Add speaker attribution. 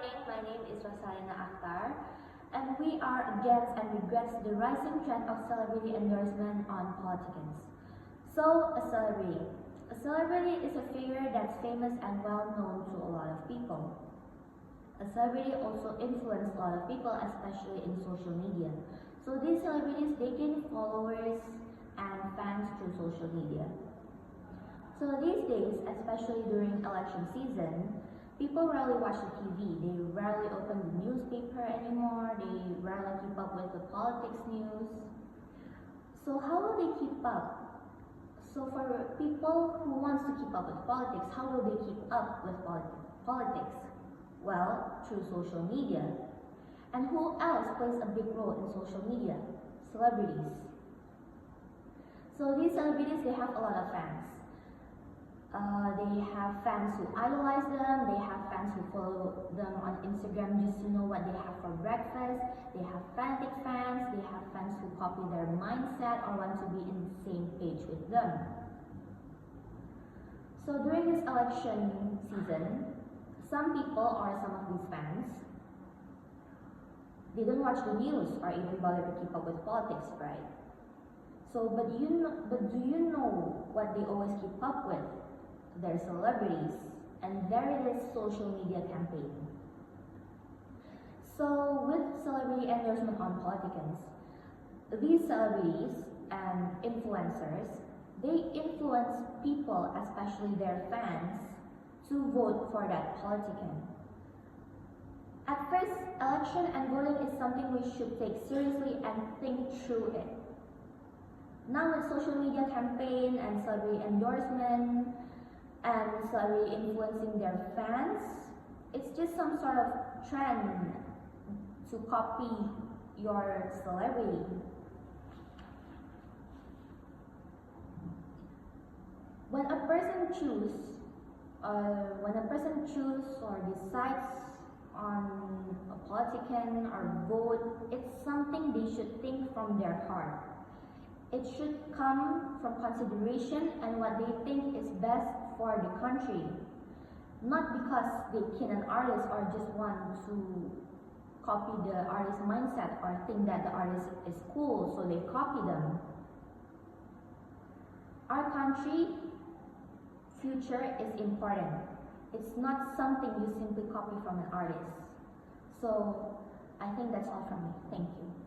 Speaker 1: morning. My name is Rosalina Akhtar, and we are against and regrets the rising trend of celebrity endorsement on politicans. So, a celebrity. A celebrity is a figure that's famous and well known to a lot of people. A celebrity also influences a lot of people, especially in social media. So these celebrities, they gain followers and fans through social media. So these days, especially during election season, people rarely watch the TV. They rarely open the newspaper anymore. They rarely keep up with the politics news. So how will they keep up? So for people who wants to keep up with politics, how will they keep up with politics? Well, through social media. And who else plays a big role in social media? Celebrities. So these celebrities, they have a lot of fans. They have fans who idolize them, they have fans who follow them on Instagram just to know what they have for breakfast, they have fanatic fans, they have fans who copy their mindset or want to be in the same page with them. So during this election season, some people or some of these fans, they don't watch the news or even bother to keep up with politics, right? So, but do you know what they always keep up with? Their celebrities, and there it is, social media campaign. So with celebrity endorsement on politicans, these celebrities and influencers, they influence people, especially their fans, to vote for that politician. At first, election and voting is something we should take seriously and think through it. Now with social media campaign and celebrity endorsement, and celebrity influencing their fans, it's just some sort of trend to copy your celebrity. When a person chooses or decides on a politician or vote, it's something they should think from their heart. It should come from consideration and what they think is best for the country. Not because they kin an artist or just want to copy the artist's mindset or think that the artist is cool, so they copy them. Our country future is important. It's not something you simply copy from an artist. So I think that's all from me. Thank you.